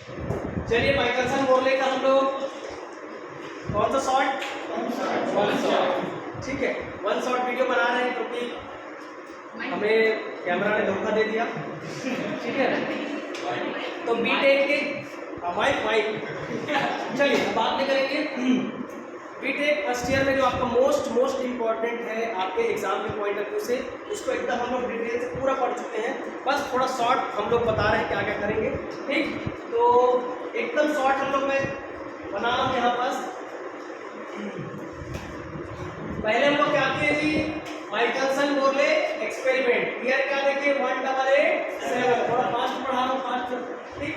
चलिए Michelson Morley का हम लोग कौन सा शॉर्ट, वन शॉट, ठीक है, वन शॉट वीडियो बना रहे हैं क्योंकि हमें कैमरा ने धोखा दे दिया, ठीक है। तो बीटेक के माइक चलिए अब बात नहीं करेंगे। बीटेक फर्स्ट ईयर में जो आपका मोस्ट इम्पॉर्टेंट है आपके एग्जाम के पॉइंट ऑफ व्यू से, उसको एकदम हम लोग डिटेल से पूरा पढ़ चुके हैं, बस थोड़ा शॉर्ट हम लोग बता रहे हैं क्या क्या करेंगे, ठीक। तो एकदम शॉर्ट हम लोग मैं बना रहा हूँ यहाँ पास। पहले हम लोग क्या किए जी, माइकलसन मोरले एक्सपेरिमेंट, ईयर क्या देखिए 1887, थोड़ा फास्ट पढ़ा रहा हूँ, फास्ट, ठीक।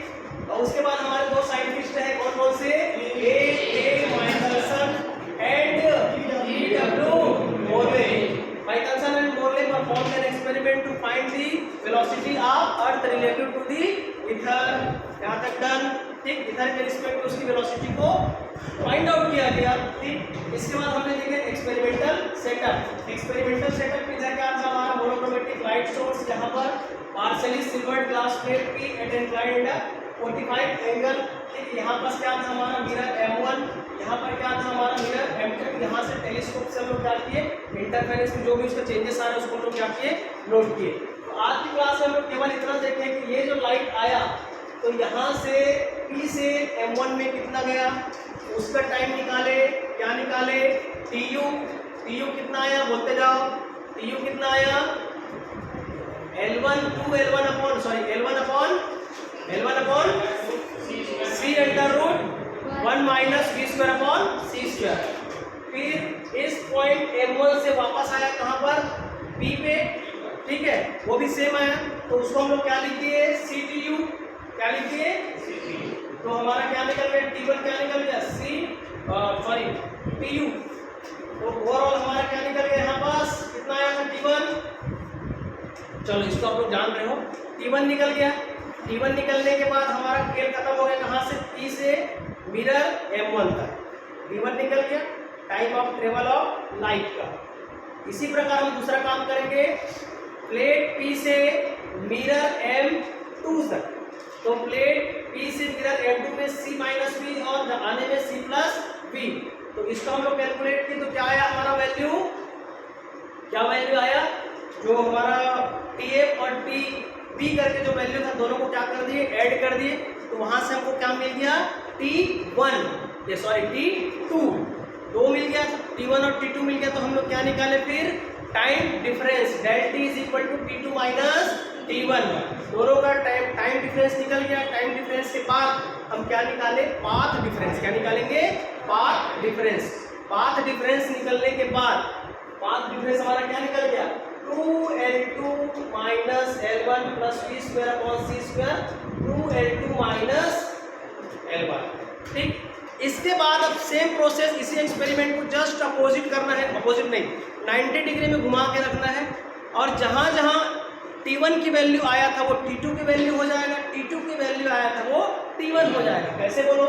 और उसके बाद हमारे दो साइंटिस्ट हैं, कौन कौन से, A Michelson and W Morley. Michelson and Morley performed an experiment to find the velocity of earth relative to the ether, यहाँ तक डन, ठीक। इथर के रिस्पेक्ट उसकी वेलोसिटी को फाइंड आउट किया गया, ठीक। इसके बाद हमने देखे एक्सपेरिमेंटल सेटअप। एक्सपेरिमेंटल सेटअप इधर क्या था हमारा, मोनोक्रोमेटिक लाइट सोर्स, यहाँ पर पार्शियली सिल्वर्ड ग्लास प्लेट की एट इंक्लाइंड 45 एंगल, ठीक। यहाँ पर क्या था हमारा मिरर M1, यहाँ पर क्या था हमारा मिरर M2। यहाँ से टेलीस्कोप से हम लोग क्या किए, इंटरफेरेंस में जो भी उसका चेंजेस आ रहे हैं उसको हम लोग क्या किए, नोट किए। तो आज की क्लास में हम लोग केवल इतना देखें कि ये जो लाइट आया तो यहाँ से P से M1 में कितना गया, उसका टाइम निकाले, क्या निकाले, TU कितना आया, बोलते जाओ, TU कितना आया, L1 upon C under root 1 minus V square upon C square. फिर इस पॉइंट M1 से वापस आया कहाँ पर, P पे, ठीक है, वो भी सेम आया, तो उसको हम लोग क्या लिखिए, CTU, क्या लिखिए, तो हमारा क्या निकल गया, T1 क्या निकल गया, TU। तो ओवरऑल हमारा क्या निकल गया यहाँ पास, कितना आया था T1, चलो इसको आप लोग जान रहे हो, T1 निकल गया। T1 निकलने के बाद हमारा खेल खत्म हो गया, कहाँ से, P से मिरर M1 तक, T1 निकल गया, time of travel of light का। इसी प्रकार हम दूसरा काम करेंगे, प्लेट P से मिरर M2 तक, तो प्लेट P से मिरर M2 में C माइनस V और आने में C प्लस V, तो इसको हम लोग कैलकुलेट किए, तो क्या आया हमारा वैल्यू, क्या वैल्यू आया, जो हमारा TF और TB करके जो वैल्यू था दोनों को क्या कर दिए, ऐड कर दिए, तो वहां से हमको क्या मिल गया, T2 दो मिल गया, T1 और T2 मिल गया, तो हम लोग क्या निकाले फिर, time difference, del T is equal to T2 minus T1, दोनों का टाइम डिफरेंस निकल गया। टाइम डिफरेंस के बाद हम क्या निकाले, पाथ डिफरेंस, क्या निकालेंगे, पाथ डिफरेंस। पाथ डिफरेंस निकलने के बाद पाथ डिफरेंस हमारा क्या निकल गया, 2L2 minus L1 plus V square upon C square, 2L2 minus L1, ठीक। इसके बाद अब सेम प्रोसेस, इसी एक्सपेरिमेंट को जस्ट अपोजिट करना है, अपोजिट नहीं 90 डिग्री में घुमा के रखना है, और जहां जहां T1 की वैल्यू आया था वो T2 की वैल्यू हो जाएगा, T2 की वैल्यू आया था वो T1 हो जाएगा। कैसे बोलो,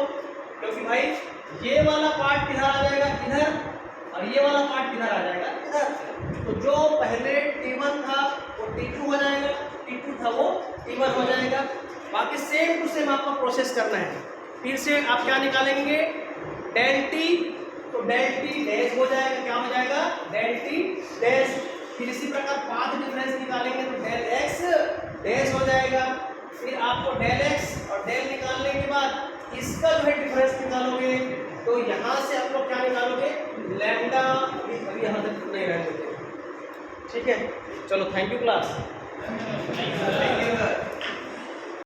क्योंकि भाई ये वाला पार्ट किधर आ जाएगा, इधर, और ये वाला पार्ट किधर आ जाएगा, इधर। तो जो पहले T1 था वो T2 हो जाएगा, T2 था वो T1 हो जाएगा। बाकी सेम टू सेम आपका प्रोसेस करना है। फिर से आप क्या निकालेंगे, डेल T, तो डेल T डैश हो जाएगा, क्या हो जाएगा, डेल T डैश। फिर इसी प्रकार पाथ डिफरेंस निकालेंगे तो डेल X डैश हो जाएगा। फिर आपको डेल X और डेल निकालने के बाद इसका जो है डिफरेंस निकालोगे, तो यहाँ से आप लोग क्या निकालोगे, लैम्डा, अभी यहाँ तक नहीं रहते, ठीक है। चलो थैंक यू क्लास।